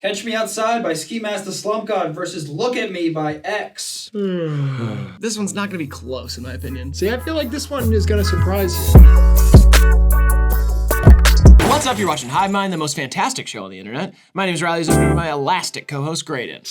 Catch Me Outside by Ski Mask the Slump God versus Look at Me by X. This one's not gonna be close in my opinion. See, I feel like this one is gonna surprise you. What's up? You're watching HIVEMIND, the most fantastic show on the internet. My name is Riley, this is my elastic co-host Graydon.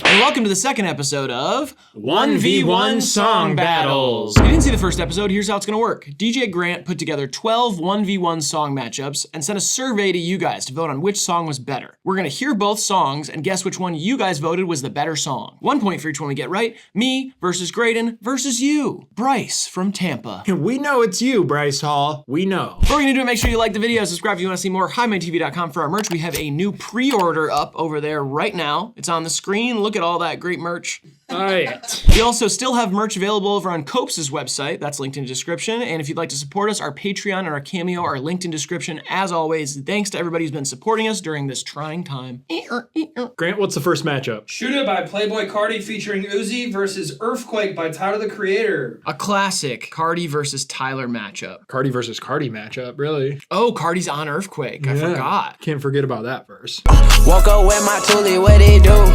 And welcome to the second episode of 1v1 Song Battles. If you didn't see the first episode, here's how it's gonna work. DJ Grant put together 12 1v1 song matchups and sent a survey to you guys to vote on which song was better. We're gonna hear both songs and guess which one you guys voted was the better song. 1 point for each one we get right. Me versus Graydon versus you, Bryce from Tampa. We know it's you, Bryce Hall. We know. Before we're gonna do it, make sure you like the video, subscribe if you wanna see more, HIVEMINDTV.com for our merch. We have a new pre-order up over there right now. It's on the screen. Look at all that great merch. All right. We also still have merch available over on Copes' website. That's linked in the description. And if you'd like to support us, our Patreon and our Cameo are linked in description. As always, thanks to everybody who's been supporting us during this trying time. Grant, what's the first matchup? Shoota by Playboy Cardi featuring Uzi versus Earfquake by Tyler the Creator. A classic Cardi versus Tyler matchup. Cardi versus Cardi matchup, really? Oh, Cardi's on Earfquake. I forgot. Can't forget about that verse. Walk up with my toolie, what they do?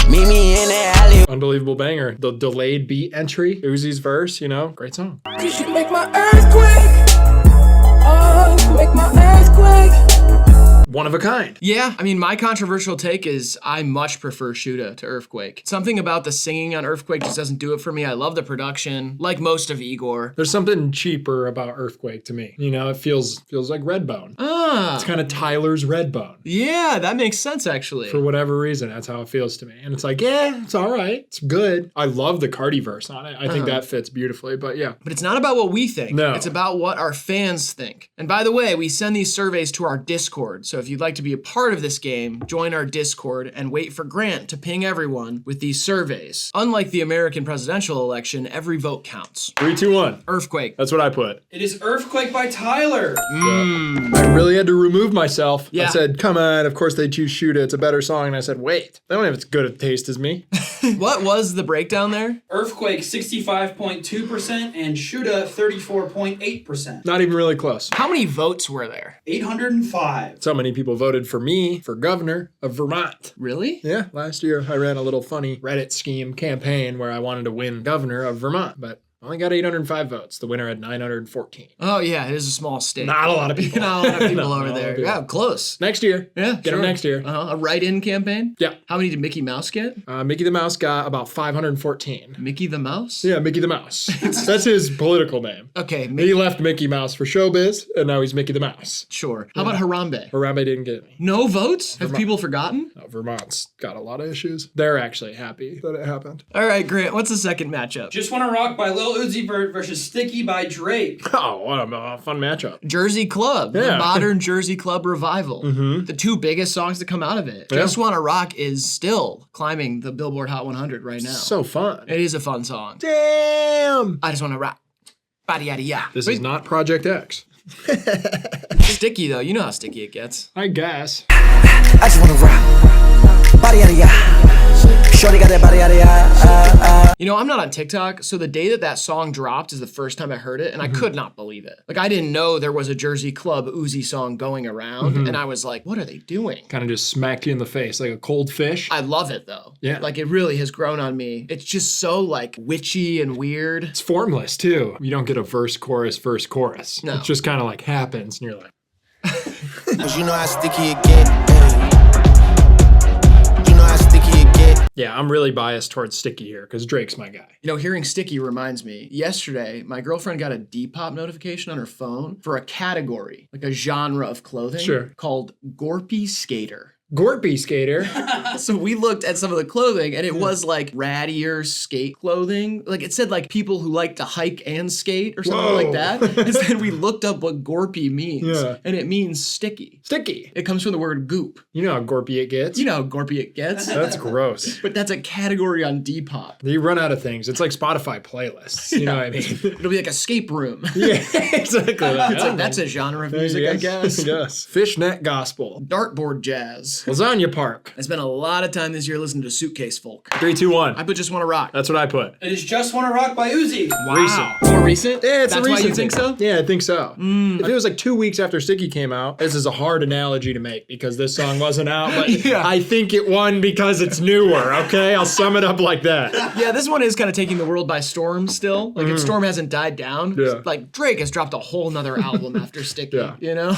Meet me in the alley. Unbelievable banger. The delayed beat entry, Uzi's verse, you know, great song. Cause you make my earthquake. Oh, you make my earthquake. One of a kind. Yeah, I mean, my controversial take is I much prefer Shoota to Earfquake. Something about the singing on Earfquake just doesn't do it for me. I love the production, like most of Igor. There's something cheaper about Earfquake to me. You know, it feels like Redbone. Ah. It's kind of Tyler's Redbone. Yeah, that makes sense actually. For whatever reason, that's how it feels to me. And it's like, yeah, it's all right. It's good. I love the Cardi verse on it. I think that fits beautifully, but yeah. But it's not about what we think. No. It's about what our fans think. And by the way, we send these surveys to our Discord. So if you'd like to be a part of this game, join our Discord and wait for Grant to ping everyone with these surveys. Unlike the American presidential election, every vote counts. 3, 2, 1. Earfquake. That's what I put. It is Earfquake by Tyler. I really had to remove myself. Yeah. I said, come on, of course they choose Shoota. It's a better song. And I said, wait, they don't have as good a taste as me. What was the breakdown there? Earfquake 65.2% and Shoota 34.8%. Not even really close. How many votes were there? 805. So many people voted for me for governor of Vermont. Really? Yeah, last year I ran a little funny Reddit scheme campaign where I wanted to win governor of Vermont, but I only got 805 votes. The winner had 914. Oh yeah, it is a small state. Not a lot of people. Not a lot of people No, over not a lot there. of people. Yeah, close. Next year. Yeah, Get them next year. A write-in campaign? Yeah. How many did Mickey Mouse get? Mickey the Mouse got about 514. Mickey the Mouse? Yeah, Mickey the Mouse. That's his political name. Okay, He left Mickey Mouse for showbiz, and now he's Mickey the Mouse. sure. How about Harambe? Harambe didn't get any. No votes? Have people forgotten? No, Vermont's got a lot of issues. They're actually happy that it happened. All right, Grant, what's the second matchup? Just Wanna Rock by Lil Uzi Vert versus Sticky by Drake. Oh, what a fun matchup. Jersey Club, the Yeah. modern Jersey Club revival. The two biggest songs to come out of it. Yeah. Just Wanna Rock is still climbing the Billboard Hot 100 right now. So fun. It is a fun song. Damn. I just wanna rock. Body yada ya. This is not Project X. Sticky though, you know how sticky it gets. I guess. I just wanna rock. Body yada yada. Shorty got that body yada yada. You know, I'm not on TikTok, so the day that song dropped is the first time I heard it, and I could not believe it. Like, I didn't know there was a Jersey Club Uzi song going around, and I was like, what are they doing? Kind of just smacked you in the face like a cold fish. I love it, though. Yeah. Like, it really has grown on me. It's just so, like, witchy and weird. It's formless, too. You don't get a verse, chorus, verse, chorus. No. It just kind of like happens, and you're like, Cause you know how sticky it get. You know how sticky it get. yeah, I'm really biased towards Sticky here because Drake's my guy. You know, hearing Sticky reminds me, yesterday, my girlfriend got a Depop notification on her phone for a category, like a genre of clothing Sure. called Gorpy Skater. Gorpy Skater. So we looked at some of the clothing and it was like rattier skate clothing. Like it said like people who like to hike and skate or something like Whoa. that. And then we looked up what gorpy means Yeah. and it means sticky. Sticky. It comes from the word goop. You know how gorpy it gets. You know how gorpy it gets. That's gross. But that's a category on Depop. You run out of things. It's like Spotify playlists. You know what I mean? It'll be like escape room. Yeah, exactly. It's like, that's a genre of music, I guess. Yes. Fishnet gospel. Dartboard jazz. Lasagna Park. I spent a lot of time this year listening to Suitcase Folk. 3, 2, 1. I put Just Wanna Rock. That's what I put. It is Just Wanna Rock by Uzi. Wow. Recent. More recent? Yeah, it's That's a why recent you think thing. so? Yeah, I think so. If it was like 2 weeks after Sticky came out, this is a hard analogy to make because this song wasn't out, but Yeah. I think it won because it's newer, okay? I'll sum it up like that. Yeah, this one is kind of taking the world by storm still. Like, its storm hasn't died down. Yeah. Like, Drake has dropped a whole nother album after Sticky, Yeah. you know?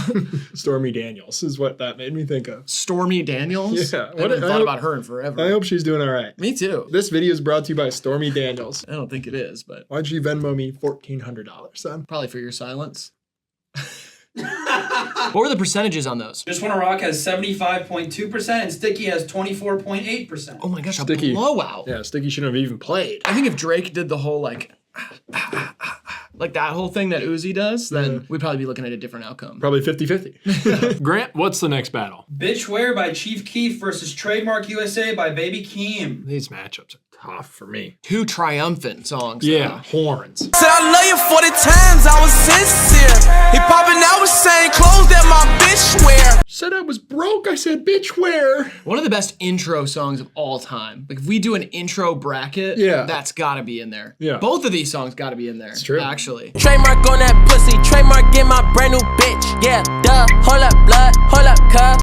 Stormy Daniels is what that made me think of. Stormy Daniels? Yeah. I haven't thought about her in forever. I hope she's doing all right. Me too. This video is brought to you by Stormy Daniels. I don't think it is, but Why'd you Venmo me $1,400, son? probably for your silence. What were the percentages on those? Just Wanna Rock has 75.2% and Sticky has 24.8%. Oh my gosh, a Sticky. blowout. Yeah, Sticky shouldn't have even played. I think if Drake did the whole like that whole thing that Uzi does, then we'd probably be looking at a different outcome. Probably 50-50. Grant, what's the next battle? Bitchware by Chief Keef versus Trademark USA by Baby Keem. These matchups are tough for me. Two triumphant songs. Yeah, horns. Said I love you 40 times, I was sincere. He popping out with saying clothes that my bitch wear. Said I was broke, I said bitch where? One of the best intro songs of all time. Like if we do an intro bracket, Yeah. that's gotta be in there. Yeah. Both of these songs gotta be in there. It's true. Actually. Trademark on that pussy, trademark in my brand new bitch. Yeah, duh, hold up, blood, hold up, cuh.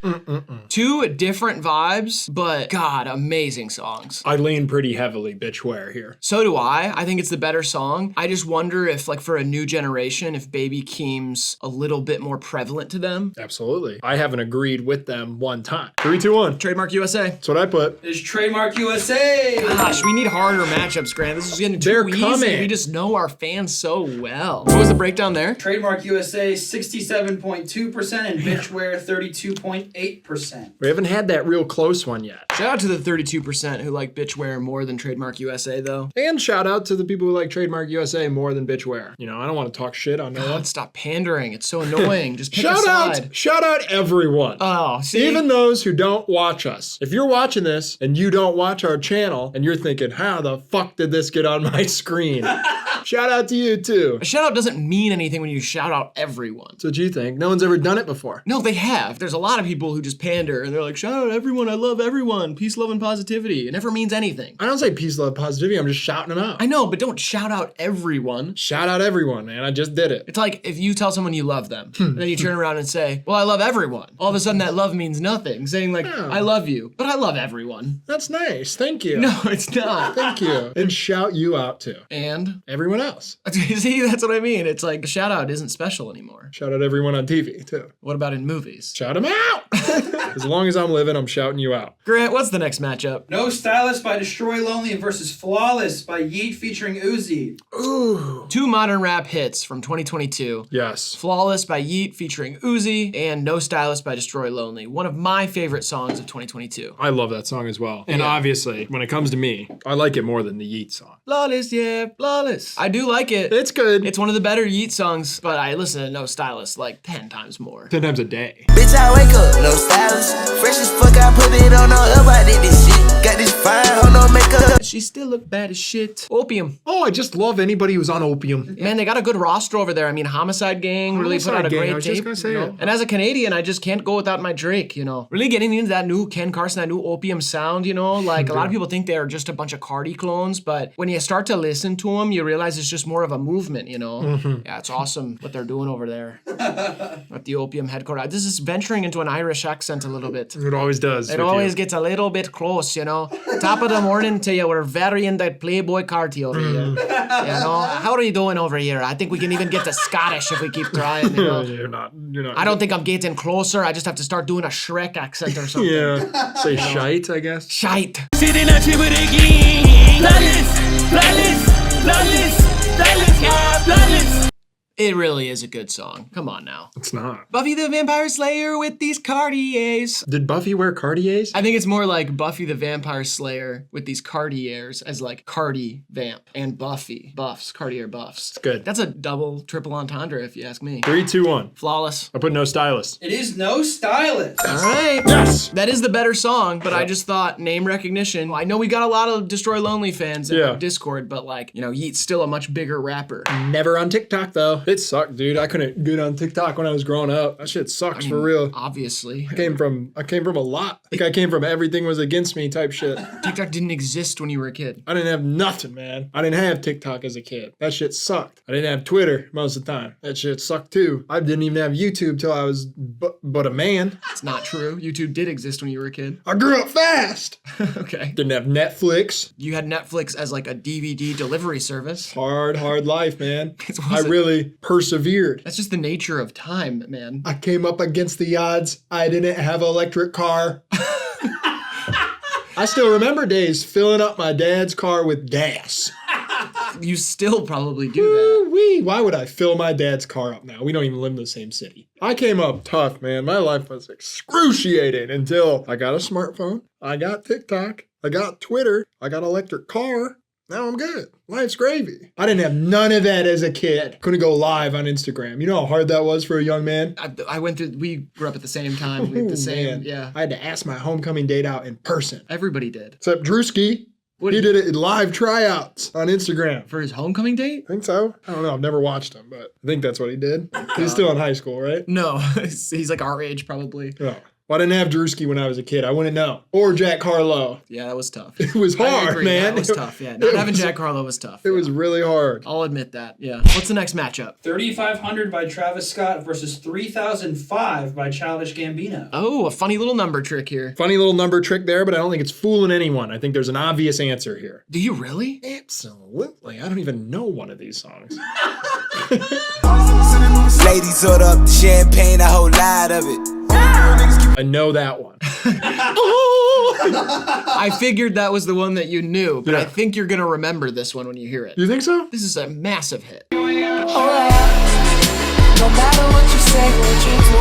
Two different vibes, but God, amazing songs. I lean pretty heavily bitch where here. So do I. I think it's the better song. I just wonder if, like, for a new generation, if Baby Keem's a little bit more prevalent to them. Absolutely. I haven't agreed with them one time. 3, 2, 1. Trademark USA. That's what I put. It is Trademark USA. Gosh, we need harder matchups, Grant. This is getting too They're easy. coming. We just know our fans so well. What was the breakdown there? Trademark USA 67.2% and Bitchware 32.8%. We haven't had that real close one yet. Shout out to the 32% who like Bitchware more than Trademark USA, though. And shout out to the people who like Trademark USA more than bitch where. You know, I don't want to talk shit on no one. God, stop pandering. It's so annoying. Just pick a side. Shout out everyone. Oh, see? Even those who don't watch us. If you're watching this and you don't watch our channel and you're thinking, how the fuck did this get on my screen? Shout out to you too. A shout out doesn't mean anything when you shout out everyone. That's what you think. No one's ever done it before. No, they have. There's a lot of people who just pander and they're like, shout out everyone. I love everyone. Peace, love, and positivity. It never means anything. I don't say peace, love, positivity. I'm just shouting them out. I know, but don't shout out everyone. Shout out everyone, man. I just did it. It's like if you tell someone you love them, and then you turn around and say, well, I love everyone. All of a sudden that love means nothing. Saying like, No. I love you, but I love everyone. That's nice. Thank you. No, it's not. Thank you. And shout you out to And everyone else. see, that's what I mean. It's like a shout out isn't special anymore. Shout out everyone on TV too. What about in movies? Shout them out. As long as I'm living, I'm shouting you out. Grant, what's the next matchup? No Stylist by Destroy Lonely versus Flawless by Yeet featuring Uzi. Ooh. Two modern rap hits from 2022. Yes. Flawless by Yeet featuring Uzi and No Stylist by Destroy Lonely. One of my favorite songs of 2022. I love that song as well. And Yeah. obviously, when it comes to me, I like it more than the Yeet song. Flawless, yeah, flawless. I do like it. It's good. It's one of the better Yeet songs, but I listen to No Stylist like 10 times more. 10 times a day. Bitch, I wake up, no stylist. Fresh as fuck, I put it on no up, I did this shit. Got this fine, on no makeup. She still look bad as shit. Opium. Oh, I just love anybody who's on opium. Man, they got a good roster over there. I mean, Homicide Gang really put out a Homicide Gang, great I was tape. just gonna say you know? it. And as a Canadian, I just can't go without my Drake, you know. Really getting into that new Ken Carson, that new Opium sound, you know. Like, a lot of people think they're just a bunch of Cardi clones, but when you start to listen to them, you realize it's just more of a movement, you know. Yeah, it's awesome what they're doing over there at the Opium headquarters. This is venturing into an Irish accent a little bit. It always does. It with always you. gets a little bit close, you know. Top of the morning to you, we're very in that Playboy Carti over here. You know, how are you doing over here? I think we can even get to Scottish if we keep trying, you know. You're not. I don't think I'm getting closer. I just have to start doing a Shrek accent or something. Yeah. Say shite, I guess. Shite. Sitting at you again. Stylist, yeah, stylist. It really is a good song. Come on now. It's not. Buffy the Vampire Slayer with these Cartiers. Did Buffy wear Cartiers? I think it's more like Buffy the Vampire Slayer with these Cartiers as like Cardi Vamp and Buffy buffs, Cartier buffs. It's good. That's a double, triple entendre if you ask me. 3, 2, 1. Flawless. I put no stylist. It is No Stylist. All right. Yes. That is the better song, but I just thought name recognition. I know we got a lot of Destroy Lonely fans in Yeah. our Discord, but like, you know, Yeet's still a much bigger rapper. Never on TikTok though. It sucked, dude. I couldn't get on TikTok when I was growing up. That shit sucks for real. Obviously. I came from a lot. Like I came from everything was against me type shit. TikTok didn't exist when you were a kid. I didn't have nothing, man. I didn't have TikTok as a kid. That shit sucked. I didn't have Twitter most of the time. That shit sucked too. I didn't even have YouTube till I was but a man. It's not true. YouTube did exist when you were a kid. I grew up fast. Okay. Didn't have Netflix. You had Netflix as like a DVD delivery service. Hard life, man. It I wasn't- really persevered. That's just the nature of time, man. I came up against the odds. I didn't have an electric car. I still remember days filling up my dad's car with gas. You still probably do that. Woo-wee. Why would I fill my dad's car up now? We don't even live in the same city. I came up tough, man. My life was excruciating until I got a smartphone. I got TikTok. I got Twitter. I got an electric car. Now I'm good. Life's gravy. I didn't have none of that as a kid. Couldn't go live on Instagram. You know how hard that was for a young man? I went through, we grew up at the same time. We had the same, Man. yeah. I had to ask my homecoming date out in person. Everybody did. Except Drewski. What He did did it in live tryouts on Instagram. For his homecoming date? I think so. I don't know. I've never watched him, but I think that's what he did. He's still in high school, right? No, he's like our age probably. Oh. Well, I didn't have Drewski when I was a kid. I wouldn't know. Or Jack Harlow. Yeah, that was tough. It was I hard, agree. man. That was tough, yeah. Not having Jack Harlow was tough. It was really hard. I'll admit that, yeah. What's the next matchup? 3,500 by Travis Scott versus 3,005 by Childish Gambino. Oh, a funny little number trick here. Funny little number trick there, but I don't think it's fooling anyone. I think there's an obvious answer here. Do you really? Absolutely. I don't even know one of these songs. Ladies order up the champagne, a whole lot of it. I know that one. I figured that was the one that you knew, but I Yeah. think you're gonna remember this one when you hear it. You think so? This is a massive hit. No matter what you say, what you do,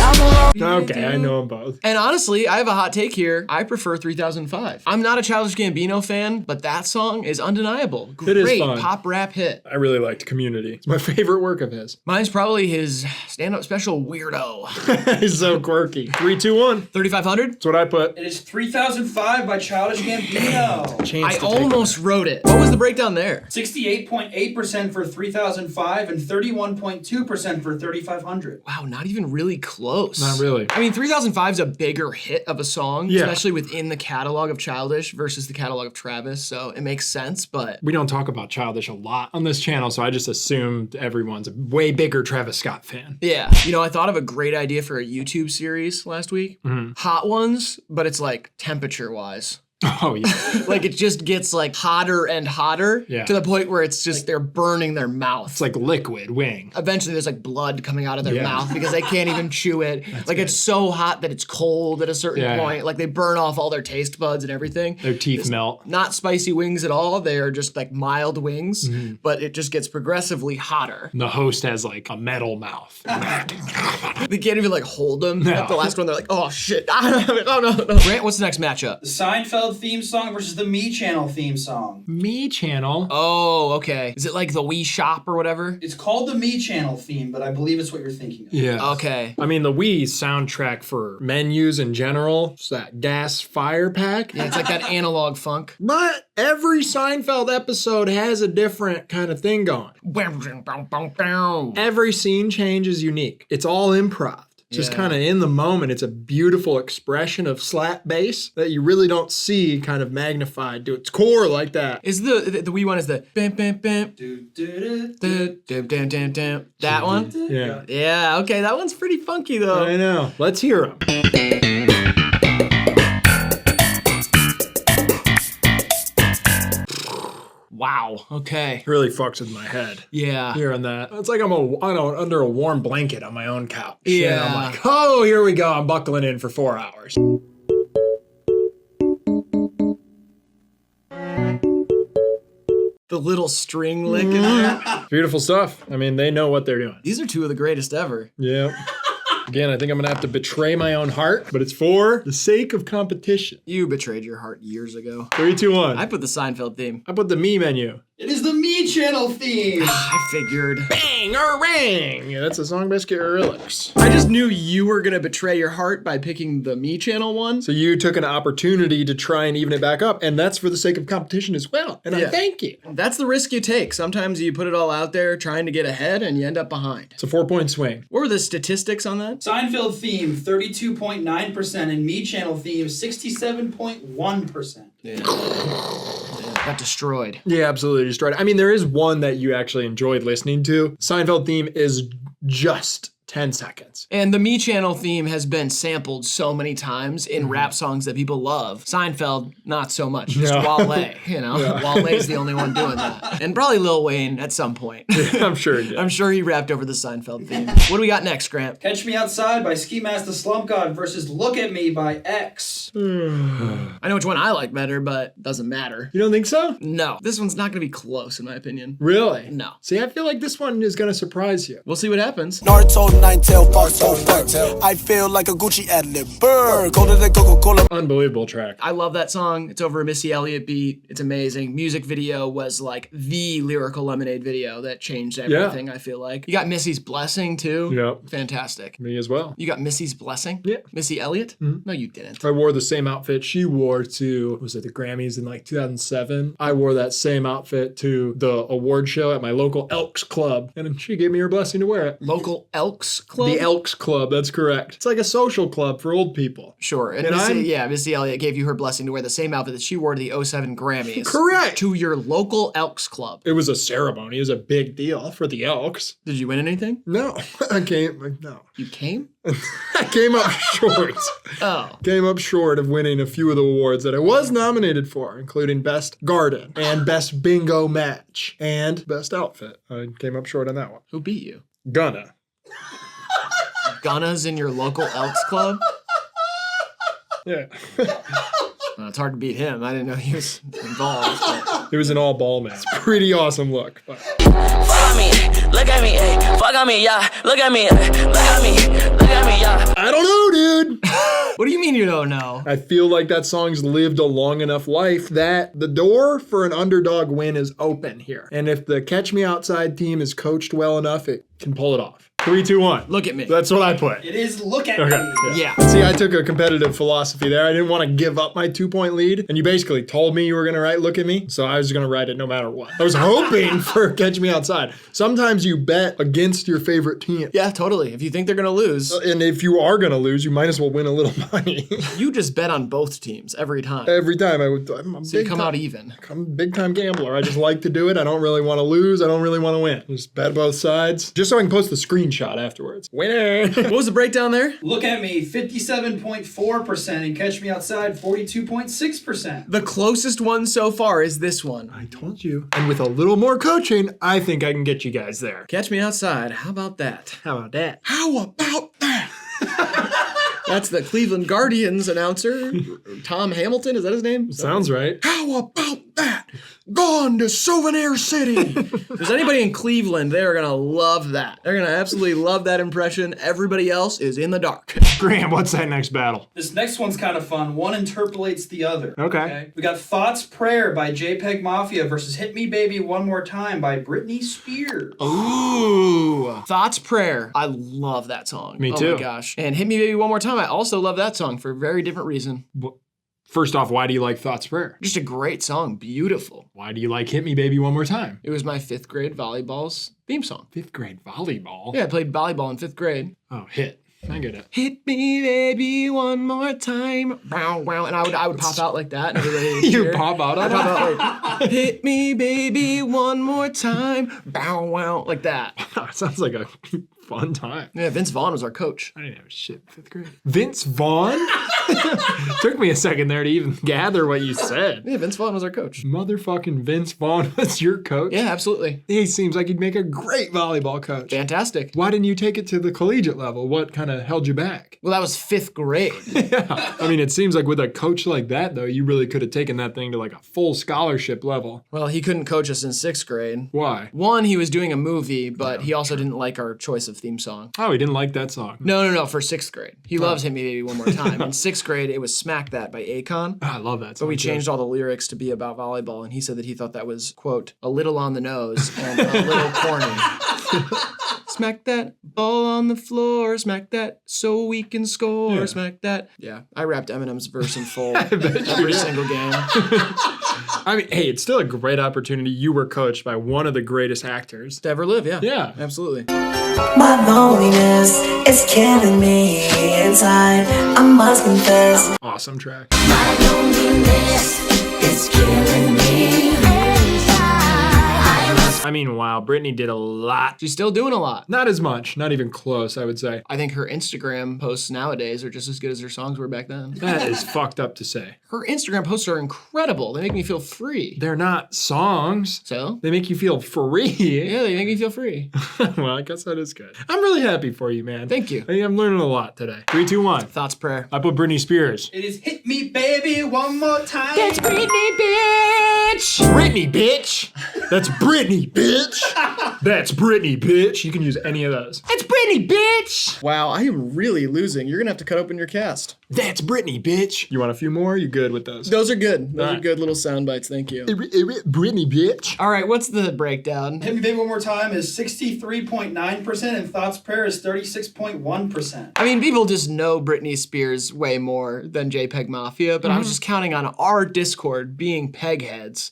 I'm alone. Okay, I know them both. And honestly, I have a hot take here. I prefer 3005. I'm not a Childish Gambino fan, but that song is undeniable. It is Great fun. pop rap hit. I really liked Community. It's my favorite work of his. Mine's probably his stand-up special, Weirdo. He's so quirky. 3, 2, 1. 3,500? That's what I put. It is 3,005 by Childish Gambino. Chance I to take almost wrote it. What was the breakdown there? 68.8% for 3,005 and 31.2% for 3,500. Wow, not even really close. Not really. I mean, 3005 is a bigger hit of a song, Yeah. especially within the catalog of Childish versus the catalog of Travis, so it makes sense, but We don't talk about Childish a lot on this channel, so I just assumed everyone's a way bigger Travis Scott fan. yeah. You know, I thought of a great idea for a YouTube series last week. Mm-hmm. Hot ones, but it's like temperature-wise. Oh, yeah. Like it just gets like hotter and hotter Yeah. to the point where it's just they're burning their mouth. It's like liquid wing. Eventually there's like blood coming out of their Yeah. mouth because they can't even chew it. Like it's so hot that it's cold at a certain Yeah. point. Like they burn off all their taste buds and everything. Their teeth melt. Not spicy wings at all. They are just like mild wings, Mm-hmm. but it just gets progressively hotter. The host has like a metal mouth. They can't even like hold them. No. At the last one, they're like, oh shit. Oh no. Grant, what's the next matchup? The Seinfeld theme song versus the Me Channel theme song. Me channel. Oh, okay. Is it like the Wii Shop or whatever? It's called the Me Channel theme, but I believe it's what you're thinking of. Yeah. Okay. I mean, the Wii soundtrack for menus in general, it's that gas fire pack. Yeah, it's like that analog funk. But every Seinfeld episode has a different kind of thing going. Every scene change is unique. It's all improv. Just Yeah. kind of in the moment. It's a beautiful expression of slap bass that you really don't see kind of magnified to its core like that. Is the Wii one is the bam bam bam Do, do, do, dum dum dum dum. That one? Yeah. Yeah, okay, that one's pretty funky though. I know. Let's hear them. Wow. Okay. It really fucks with my head. Yeah. Hearing that. It's like I'm under a warm blanket on my own couch. And Yeah. I'm like, oh, here we go. I'm buckling in for 4 hours. The little string lick in there. Beautiful stuff. I mean, they know what they're doing. These are two of the greatest ever. Yeah. Again, I think I'm going to have to betray my own heart, but it's for the sake of competition. You betrayed your heart years ago. 3, 2, 1. I put the Seinfeld theme. I put the me menu. It is the Me Channel theme. I figured. Bang or ring. Yeah, that's a song by Scarelix. I just knew you were gonna betray your heart by picking the Me Channel one. So you took an opportunity to try and even it back up, and that's for the sake of competition as well. And Yeah. I thank you. That's the risk you take. Sometimes you put it all out there trying to get ahead and you end up behind. It's a 4-point swing. What were the statistics on that? Seinfeld theme 32.9% and Me Channel theme 67.1%. Got destroyed. Yeah, absolutely destroyed. I mean, there is one that you actually enjoyed listening to. Seinfeld theme is just 10 seconds. And the Me Channel theme has been sampled so many times in rap songs that people love. Seinfeld, not so much. Just No. Wale, you know? Wale's the only one doing that. And probably Lil Wayne at some point. I'm sure he did. I'm sure he rapped over the Seinfeld theme. What do we got next, Grant? Catch Me Outside by Ski Mask the Slump God versus Look at Me by X. I know which one I like better, but doesn't matter. You don't think so? No, this one's not gonna be close in my opinion. Really? No. See, I feel like this one is going to surprise you. We'll see what happens. Naruto, Nine-Tail, Fox, I feel like a Gucci ad-lib. Burr, colder than Coca-Cola. Unbelievable track. I love that song. It's over a Missy Elliott beat. It's amazing. Music video was like the Lyrical Lemonade video that changed everything, I feel like. You got Missy's Blessing too. Yep. Fantastic. Me as well. You got Missy's Blessing? Yeah. Missy Elliott? No, you didn't. I wore the same outfit she wore to, was it the Grammys in like 2007? I wore that same outfit to the award show at my local Elks Club, and she gave me her blessing to wear it. Local Elks Club? The Elks Club, that's correct. It's like a social club for old people. Sure. And Missy Elliott gave you her blessing to wear the same outfit that she wore to the 07 Grammys. Correct. To your local Elks Club. It was a ceremony. It was a big deal for the Elks. Did you win anything? No, no. You came? I came up short. Oh. Came up short of winning a few of the awards that I was nominated for, including Best Garden and Best Bingo Match and Best Outfit. I came up short on that one. Who beat you? Gunna. Gunna's in your local Elks Club? Yeah. It's hard to beat him. I didn't know he was involved. But. It was an all-ball match. Pretty awesome look. But. Fuck on me, look at me, ayy. Fuck on me, yeah. Look at me, ayy. Look at me, yeah. I don't know, dude. What do you mean you don't know? I feel like that song's lived a long enough life that the door for an underdog win is open here. And if the Catch Me Outside team is coached well enough, it can pull it off. 3, 2, 1. Look at me. That's what I put. It is Look at Okay. Me. Yeah. See, I took a competitive philosophy there. I didn't want to give up my 2-point lead. And you basically told me you were going to write Look at Me. So I was going to write it no matter what. I was hoping for Catch Me Outside. Sometimes you bet against your favorite team. Yeah, totally. If you think they're going to lose, And if you are going to lose, you might as well win a little money. you just bet on both teams every time. Every time I'm a So you big come time, out even. I'm a big time gambler. I just like to do it. I don't really want to lose. I don't really want to win. Just bet both sides. Just so I can post the screenshot afterwards. Winner. What was the breakdown there? Look at Me 57.4% and Catch Me Outside 42.6%. The closest one so far is this one. I told you. And with a little more coaching, I think I can get you guys there. Catch Me Outside. How about that? How about that? How about that? That's the Cleveland Guardians announcer, Tom Hamilton. Is that his name? Sounds right. How about that? Gone to Souvenir City. If there's anybody in Cleveland, they're going to love that. They're going to absolutely love that impression. Everybody else is in the dark. Graham, what's that next battle? This next one's kind of fun. One interpolates the other. Okay. We got Thoughts Prayer by JPEG Mafia versus Hit Me Baby One More Time by Britney Spears. Ooh. Thoughts Prayer. I love that song. Me Oh too. my gosh. And Hit Me Baby One More Time. I also love that song for a very different reason. First off, why do you like Thoughts Prayer? Just a great song. Beautiful. Why do you like Hit Me Baby One More Time? It was my 5th grade volleyball's theme song. 5th grade volleyball? Yeah, I played volleyball in 5th grade. Oh, hit. I get it. Hit me, baby, one more time. Wow, wow. And I would pop out like that. And everybody would You cheer. pop out on I'd pop out like, hit me, baby, one more time. Bow, wow, like that. It sounds like a fun time. Yeah, Vince Vaughn was our coach. I didn't have shit in 5th grade. Vince Vaughn? Took me a second there to even gather what you said. Yeah, Vince Vaughn was our coach. Motherfucking Vince Vaughn was your coach? Yeah, absolutely. He seems like he'd make a great volleyball coach. Fantastic. Why didn't you take it to the collegiate level? What kind of held you back? Well, that was 5th grade. Yeah. I mean, it seems like with a coach like that, though, you really could have taken that thing to like a full scholarship level. Well, he couldn't coach us in 6th grade. Why? One, he was doing a movie, but he also didn't like our choice massive theme song. Oh, he didn't like that song. No, for 6th grade. He loves Hit Me Baby One More Time. In 6th grade, it was Smack That by Akon. I love that song. But we too. changed all the lyrics to be about volleyball, and he said that he thought that was, quote, a little on the nose and a little corny. Smack that ball on the floor, smack that so we can score, Yeah. smack that. Yeah, I rapped Eminem's verse in full bet you every did. single game. I mean, hey, it's still a great opportunity. You were coached by one of the greatest actors. To ever live, yeah. Yeah. Absolutely. My loneliness is killing me inside. I must confess. Awesome track. My loneliness is killing me inside. I mean, wow, Britney did a lot. She's still doing a lot. Not as much, not even close, I would say. I think her Instagram posts nowadays are just as good as her songs were back then. That is fucked up to say. Her Instagram posts are incredible. They make me feel free. They're not songs. So? They make you feel free. Yeah, they make me feel free. Well, I guess that is good. I'm really happy for you, man. Thank you. I'm learning a lot today. 3, 2, 1. Thoughts, prayer. I put Britney Spears. It is Hit Me Baby One More Time. Britney, bitch! Britney, bitch! That's Britney, bitch! That's Britney, bitch! You can use any of those. It's Britney, bitch! Wow, I am really losing. You're gonna have to cut open your cast. That's Britney, bitch! You want a few more? You good with those? Those are good. Those are Alright. good little sound bites. Thank you. Britney, bitch! All right, what's the breakdown? Hit Me Baby One More Time is 63.9% and Thoughts Prayer is 36.1%. I mean, people just know Britney Spears way more than JPEG Mafia, but I was just counting on our Discord being pegheads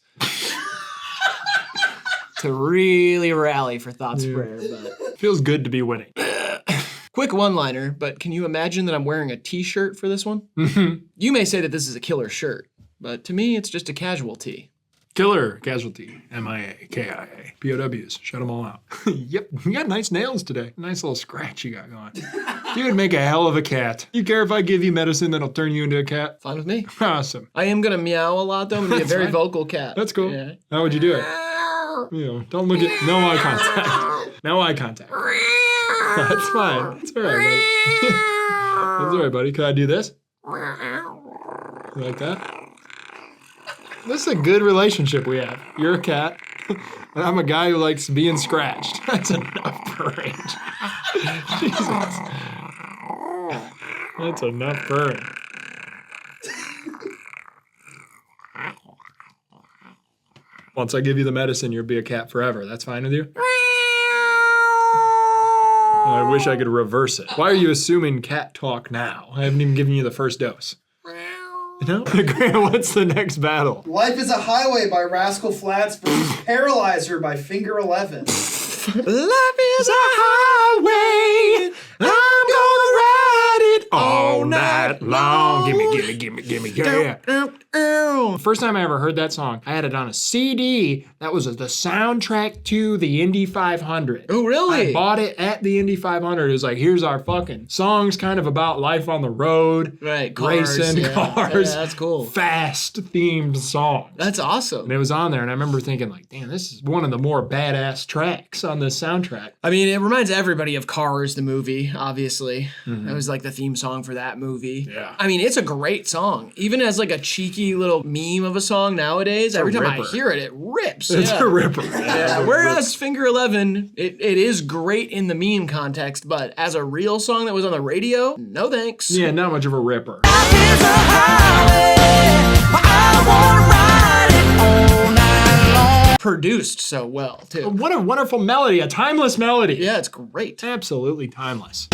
to really rally for Thoughts Prayer. But Feels good to be winning. quick one-liner, but can you imagine that I'm wearing a t-shirt for this one? You may say that this is a killer shirt, but to me, it's just a casual tee. Killer, casualty, MIA, KIA, POWs, shut them all out. Yep, you got nice nails today. Nice little scratch you got going. You would make a hell of a cat. You care if I give you medicine that'll turn you into a cat? Fine with me. Awesome. I am gonna meow a lot though. I'm gonna be a That's very fine. vocal cat. That's cool. Yeah. How would you do it? You know, don't look at, no eye contact. No eye contact. That's fine. That's all right, buddy. That's all right, buddy. Could I do this? You like that? This is a good relationship we have. You're a cat, and I'm a guy who likes being scratched. That's enough purring. Jesus. That's enough purring. Once I give you the medicine, you'll be a cat forever. That's fine with you? I wish I could reverse it. Why are you assuming cat talk now? I haven't even given you the first dose. No? Grant, what's the next battle? Life is a Highway by Rascal Flatts versus Paralyzer by Finger 11. Life is a highway. I'm gonna ride it all night long. Gimme, yeah. First time I ever heard that song, I had it on a CD. That was the soundtrack to the Indy 500. Oh, really? I bought it at the Indy 500. It was like, here's our fucking songs kind of about life on the road. Right, cars, Racing yeah. cars. Yeah, that's cool. Fast themed songs. That's awesome. And it was on there, and I remember thinking, like, damn, this is one of the more badass tracks on this soundtrack. I mean, it reminds everybody of Cars, the movie, obviously. It was like the theme song for that movie. Yeah. I mean, it's a great song. Even as like a cheeky little meme of a song nowadays, every time I ripper. hear it, it rips. It's yeah. a ripper. Yeah. Whereas Finger 11, it is great in the meme context, but as a real song that was on the radio, no thanks. Yeah, not much of a ripper. Produced so well, too. What a wonderful melody, a timeless melody. Yeah, it's great. Absolutely timeless.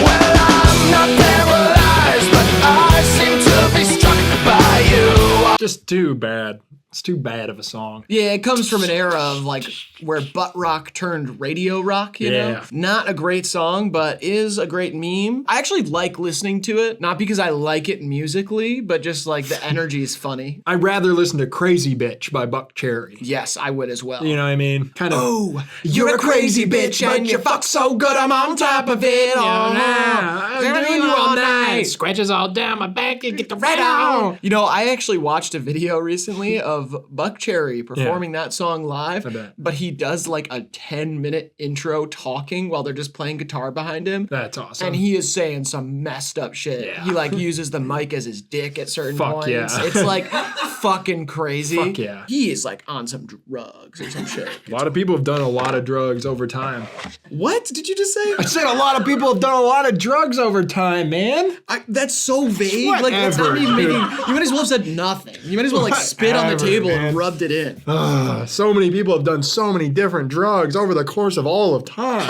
Just too bad. It's too bad of a song. Yeah, it comes from an era of like where butt rock turned radio rock, you know? Yeah. Not a great song, but is a great meme. I actually like listening to it, not because I like it musically, but just like the energy is funny. I'd rather listen to Crazy Bitch by Buck Cherry. Yes, I would as well. You know what I mean? Kind of. Oh, you're a crazy bitch and you fuck so good I'm on top of it all now. I'm doing you all night. Scratches all down my back and get the red on. You know, I actually watched a video recently of of Buckcherry performing that song live. I bet. But he does like a 10-minute intro talking while they're just playing guitar behind him. That's awesome. And he is saying some messed up shit. Yeah. He like uses the mic as his dick at certain Fuck points. yeah. It's like fucking crazy. Fuck yeah. He is like on some drugs or some shit. A lot of people have done a lot of drugs over time. What did you just say? I said a lot of people have done a lot of drugs over time, man. That's so vague. Like that's not Whatever, even making. dude. You might as well have said nothing. You might as well like spit on the Whatever, table man. and rubbed it in. So many people have done so many different drugs over the course of all of time.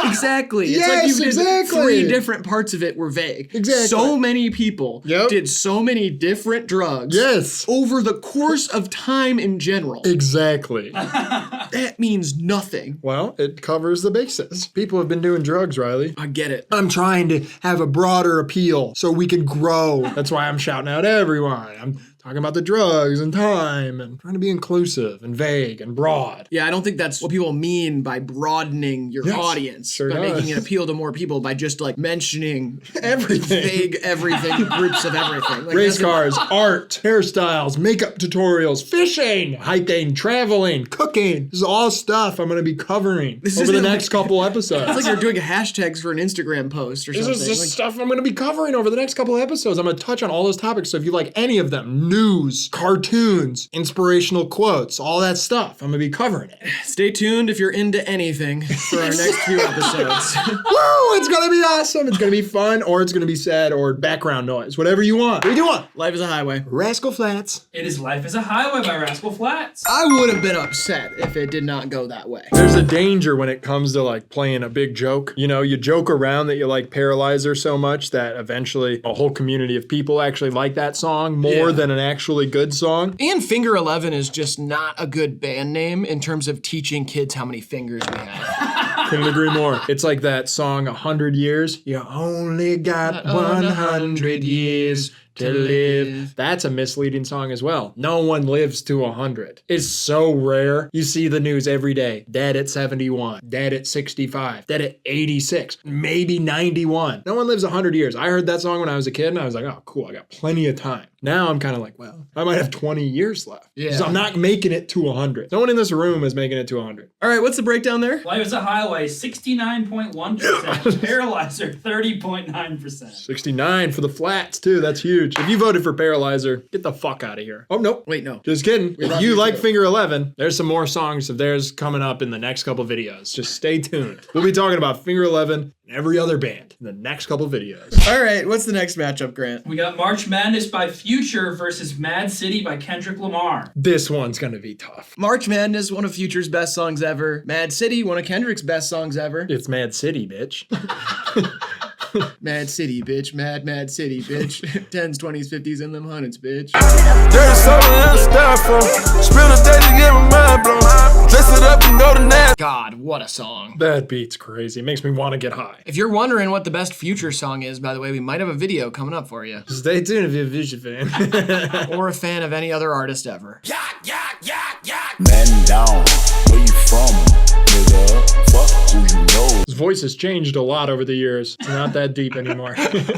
Exactly. It's like Yes, you did exactly. 3 different parts of it were vague. Exactly. So many people Yep. did so many different drugs. Yes. Over the course of time in general. Exactly. That means nothing. Well, it covers the bases. People have been doing drugs, Riley. I get it. I'm trying to have a broader appeal so we can grow. That's why I'm shouting out everyone. I'm talking about the drugs and time and trying to be inclusive and vague and broad. Yeah, I don't think that's what people mean by broadening your Yes, audience. sure by does. making it appeal to more people by just like mentioning Everything. vague everything, groups of everything. Like, Race that's- cars, art, hairstyles, makeup tutorials, fishing, hiking, traveling, cooking. This is all stuff I'm going to be covering This over the isn't next couple episodes. It's like you're doing hashtags for an Instagram post or This something. is just Like, stuff I'm going to be covering over the next couple of episodes. I'm going to touch on all those topics. So if you like any of them, news, cartoons, inspirational quotes, all that stuff, I'm going to be covering it. stay tuned if you're into anything for our next few episodes. Woo! It's going to be awesome. It's going to be fun, or it's going to be sad, or background noise. Whatever you want. What do you want? Life is a highway. Rascal Flats. It is Life is a Highway by Rascal Flatts. I would have been upset if it did not go that way. There's a danger when it comes to like playing a big joke. You know, you joke around that you like Paralyzer so much that eventually a whole community of people actually like that song more than an actually good song. And Finger 11 is just not a good band name in terms of teaching kids how many fingers we have. Couldn't agree more. It's like that song 100 Years. You only got 100 years to live. That's a misleading song as well. No one lives to 100. It's so rare. You see the news every day. Dead at 71. Dead at 65. Dead at 86. Maybe 91. No one lives 100 years. I heard that song when I was a kid and I was like, oh, cool. I got plenty of time. Now I'm kind of like, well, I might have 20 years left. Yeah. So I'm not making it to 100. No one in this room is making it to 100. All right, what's the breakdown there? Life is a Highway, 69.1%. Paralyzer, 30.9%. 69 for the flats, too. That's huge. If you voted for Paralyzer, get the fuck out of here. Oh, nope. Wait, no. Just kidding. If love you you like too. Finger 11, there's some more songs of theirs coming up in the next couple videos. Just stay tuned. We'll be talking about Finger 11 and every other band in the next couple videos. All right, what's the next matchup, Grant? We got March Madness by Future versus Mad City by Kendrick Lamar. This one's going to be tough. March Madness, one of Future's best songs ever. Mad City, one of Kendrick's best songs ever. It's Mad City, bitch. Mad City, bitch. Mad City, bitch. 10s, 20s, 50s, and them hundreds, bitch. There's something else stand for. Spill the day to get my mind blown. Dress it up and go to Nat. God, what a song. That beat's crazy. It makes me want to get high. If you're wondering what the best Future song is, by the way, we might have a video coming up for you. Stay tuned if you're a Vision fan. Or a fan of any other artist ever. Man down, where you from, nigga? Fuck who you know. His voice has changed a lot over the years. It's not that deep anymore.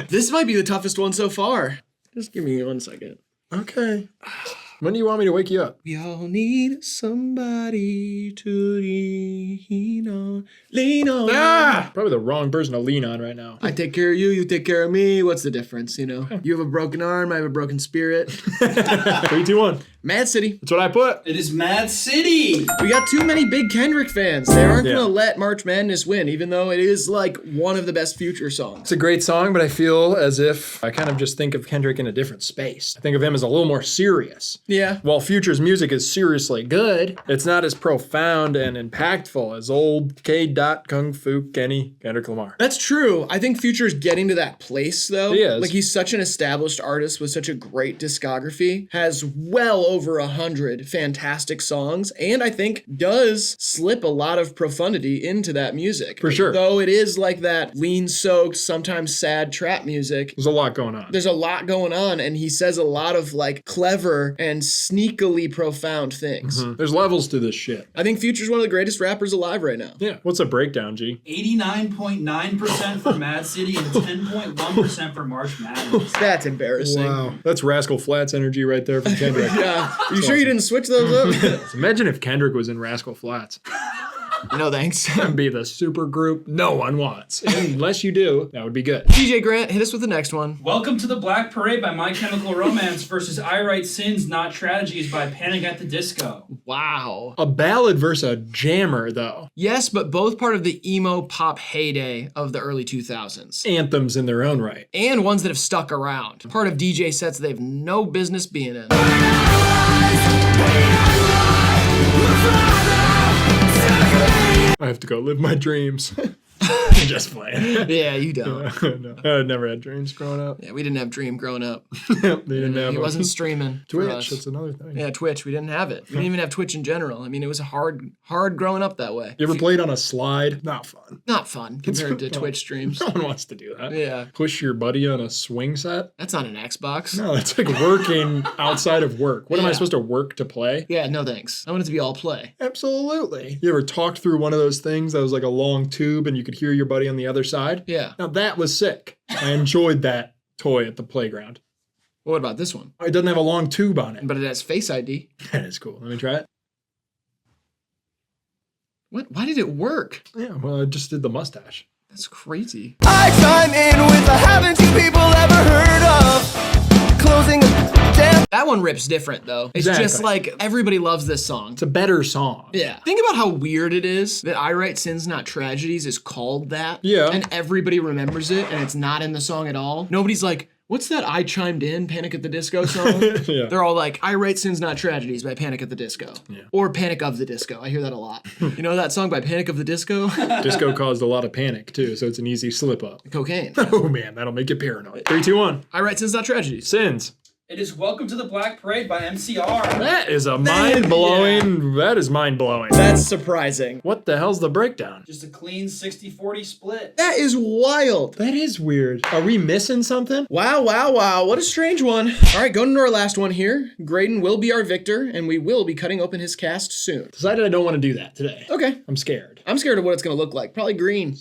This might be the toughest one so far. Just give me 1 second. Okay. When do you want me to wake you up? We all need somebody to lean on. Lean on. Ah! Probably the wrong person to lean on right now. I take care of you, you take care of me. What's the difference, you know? You have a broken arm, I have a broken spirit. 3, 2, 1. Mad City. That's what I put. It is Mad City. We got too many big Kendrick fans. They aren't Yeah. gonna let March Madness win, even though it is like one of the best Future songs. It's a great song, but I feel as if I kind of just think of Kendrick in a different space. I think of him as a little more serious. Yeah. While Future's music is seriously good, it's not as profound and impactful as old K. Kung Fu Kenny Kendrick Lamar. That's true. I think Future's getting to that place though. He is. Like he's such an established artist with such a great discography, has well over 100 fantastic songs, and I think does slip a lot of profundity into that music. For sure. Though it is like that lean-soaked, sometimes sad trap music. There's a lot going on. There's a lot going on, and he says a lot of like clever and and sneakily profound things. There's levels to this shit. I think Future's one of the greatest rappers alive right now. Yeah. What's a breakdown, G? 89.9% for Mad City and 10.1% for March Madness. That's embarrassing. Wow. That's Rascal Flatts energy right there from Kendrick. Yeah. Are you sure you didn't switch those up? Imagine if Kendrick was in Rascal Flatts. No thanks. That'd be the super group no one wants. Unless you do, that would be good. DJ Grant, hit us with the next one. Welcome to the Black Parade by My Chemical Romance versus I Write Sins, Not Tragedies by Panic at the Disco. Wow. A ballad versus a jammer, though. Yes, but both part of the emo pop heyday of the early 2000s. Anthems in their own right. And ones that have stuck around. Part of DJ sets they have no business being in. I have to go live my dreams. Just playing. Yeah, you don't. No, I never had dreams growing up. Yeah, we didn't have Dream growing up. They didn't have He a- wasn't streaming. for Twitch. us. That's another thing. Yeah, Twitch. We didn't have it. We didn't even have Twitch in general. I mean, it was hard growing up that way. You ever played on a slide? Not fun. Not fun compared to Twitch streams. No one wants to do that. Yeah, Push your buddy on a swing set? that's not an Xbox. No, it's like working outside of work. What am I Yeah. supposed to work to play? Yeah, no thanks. I want it to be all play. Absolutely. You ever talked through one of those things that was like a long tube and you could hear your buddy on the other side? Yeah. Now that was sick. I enjoyed that toy at the playground. What about this one? It doesn't have a long tube on it. But it has Face ID. That is cool. Let me try it. What? Why did it work? Yeah, well, I just did the mustache. That's crazy. I chime in with a haven't you people ever heard of closing a damn. That one rips different though. It's Exactly. just like everybody loves this song. It's a better song. Yeah. Think about how weird it is that I Write Sins Not Tragedies is called that. Yeah. And everybody remembers it and it's not in the song at all. Nobody's like, what's that I Chimed In Panic at the Disco song? Yeah. They're all like, I Write Sins Not Tragedies by Panic at the Disco. Yeah. Or Panic of the Disco. I hear that a lot. You know that song by Panic of the Disco? Disco caused a lot of panic too, so it's an easy slip up. Cocaine. Oh man, that'll make you paranoid. 3, 2, 1. I Write Sins Not Tragedies. Sins. It is Welcome to the Black Parade by MCR. That is a mind-blowing. That is mind-blowing. That's surprising. What the hell's the breakdown? Just a clean 60-40 split. That is wild. That is weird. Are we missing something? Wow, wow, wow. What a strange one. All right, going to our last one here. Graydon will be our victor, and we will be cutting open his cast soon. Decided I don't want to do that today. Okay. I'm scared. I'm scared of what it's going to look like. Probably green.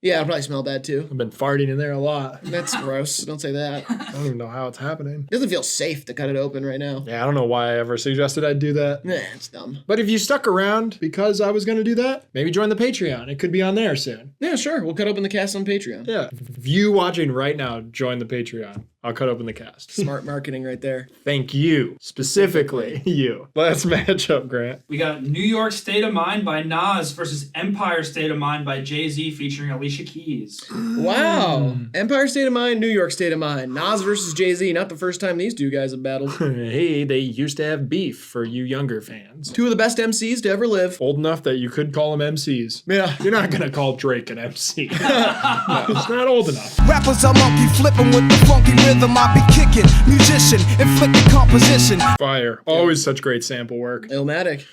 Yeah, it'll probably smell bad too. I've been farting in there a lot. That's gross. Don't say that. I don't even know how it's happening. It doesn't feel safe to cut it open right now. Yeah, I don't know why I ever suggested I'd do that. Nah, it's dumb. But if you stuck around because I was going to do that, maybe join the Patreon. It could be on there soon. Yeah, sure. We'll cut open the cast on Patreon. Yeah. If you watching right now, join the Patreon. I'll cut open the cast. Smart marketing right there. Thank you. Specifically, you. Let's match up, Grant. We got New York State of Mind by Nas versus Empire State of Mind by Jay-Z featuring Alicia Keys. Wow. Empire State of Mind, New York State of Mind. Nas versus Jay-Z. Not the first time these two guys have battled. Hey, they used to have beef for you younger fans. Two of the best MCs to ever live. Old enough that you could call them MCs. Yeah. You're not going to call Drake an MC. No, it's not old enough. Rappers are monkey flipping with the funky rhythm I be kicking. Musician, inflicting composition. Fire. Always such great sample work. Illmatic.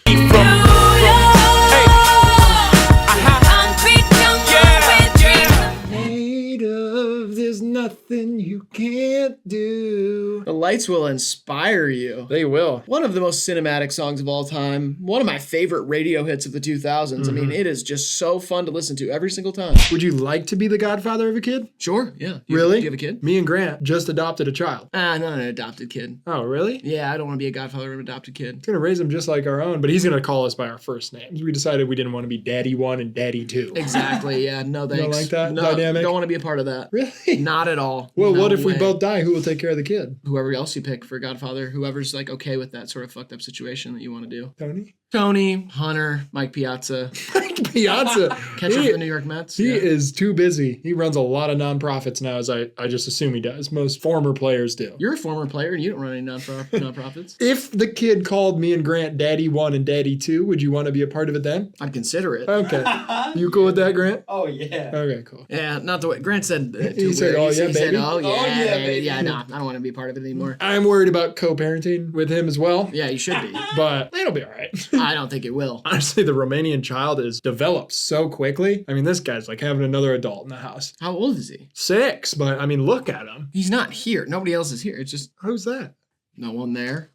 Native, there's nothing you can't do. The lights will inspire you. They will. One of the most cinematic songs of all time. One of my favorite radio hits of the 2000s. I mean, it is just so fun to listen to every single time. Would you like to be the godfather of a kid? Sure, yeah. Really? Do you have a kid? Me and Grant just adopted a child. Not an adopted kid. Oh, really? Yeah, I don't want to be a godfather of an adopted kid. He's gonna raise him just like our own, but he's gonna call us by our first names. We decided we didn't want to be Daddy 1 and Daddy 2. Exactly, yeah. No thanks. like that no, dynamic? Don't want to be a part of that. Really? Not at all. Well, No what if we way. both die? Who will take care of the kid? Whoever else you pick for godfather, whoever's like okay with that sort of fucked up situation that you want to do. Tony? Tony, Hunter, Mike Piazza, Mike Piazza. catcher for the New York Mets. He yeah. is too busy. He runs a lot of nonprofits now, as I just assume he does. Most former players do. You're a former player and you don't run any nonprofits. If the kid called me and Grant Daddy 1 and Daddy 2, would you want to be a part of it then? I'd consider it. Okay. You cool with that, Grant? Oh, yeah. Okay, cool. Yeah, not the way Grant said. He said, "Oh, yeah, he baby." said, "Oh Oh, yeah, yeah, baby." baby. Yeah, no, I don't want to be part of it anymore. I'm worried about co-parenting with him as well, Yeah, you should be. but it'll be all right. I don't think it will. Honestly, the Romanian child is developed so quickly. I mean, this guy's like having another adult in the house. How old is he? 6, but I mean, look at him. He's not here. Nobody else is here. It's just Who's that? No one there.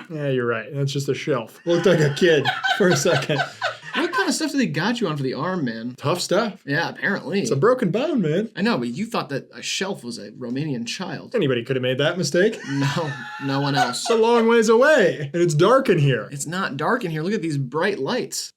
Yeah, you're right. That's just a shelf. Looked like a kid for a second. What kind of stuff do they got you on for the arm, man? Tough stuff. Yeah, apparently. It's a broken bone, man. I know, but you thought that a shelf was a Romanian child. Anybody could have made that mistake. No, no one else. It's a long ways away, and it's dark in here. It's not dark in here. Look at these bright lights.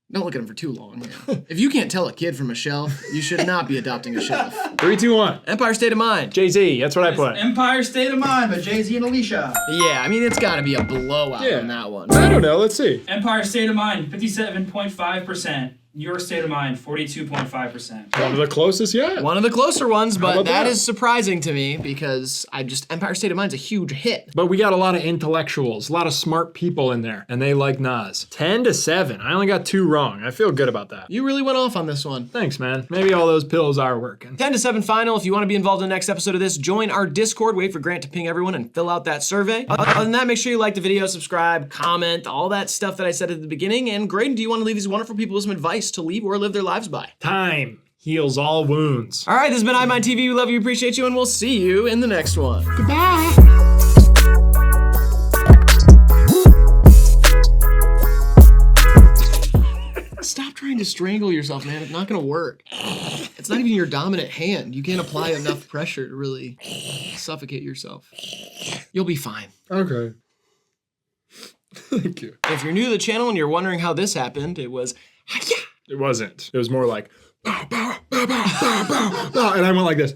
Don't look at them for too long, man. If you can't tell a kid from a shelf, you should not be adopting a shelf. 3, 2, 1. Empire State of Mind. Jay-Z, that's what I put. Empire State of Mind by Jay-Z and Alicia. Yeah, I mean, it's got to be a blowout Yeah. on that one. I don't know. Let's see. Empire State of Mind, 57.5%. Your State of Mind, 42.5%. One of the closest yet. One of the closer ones, but about that that? is surprising to me because Empire State of Mind's a huge hit. But we got a lot of intellectuals, a lot of smart people in there, and they like Nas. 10 to 7. I only got 2 wrong. I feel good about that. You really went off on this one. Thanks, man. Maybe all those pills are working. 10 to 7 final. If you want to be involved in the next episode of this, join our Discord. Wait for Grant to ping everyone and fill out that survey. Other than that, make sure you like the video, subscribe, comment, all that stuff that I said at the beginning. And Graydon, do you want to leave these wonderful people with some advice to leave or live their lives by? Time heals all wounds. All right, this has been HIVEMIND TV. We love you, appreciate you, and we'll see you in the next one. Goodbye. Stop trying to strangle yourself, man. It's not gonna work. It's not even your dominant hand. You can't apply enough pressure to really suffocate yourself. You'll be fine. Okay. Thank you. If you're new to the channel and you're wondering how this happened, it was It wasn't. It was more like, bow, bow, bow, bow, bow, bow, bow. And I went like this.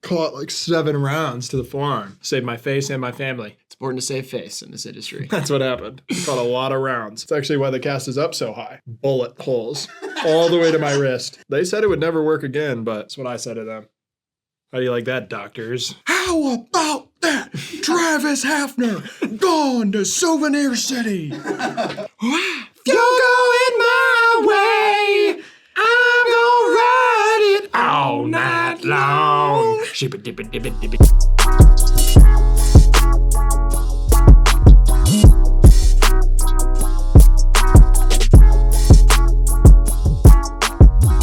Caught like 7 rounds to the forearm. Saved my face and my family. It's important to save face in this industry. That's what happened. Caught a lot of rounds. It's actually why the cast is up so high. Bullet holes all the way to my wrist. They said it would never work again, but that's what I said to them. How do you like that, doctors? How about that? Travis Hafner gone to Souvenir City. You're going my way. I'm gonna ride it all night long. Ship it, dip it, dip it, dip it.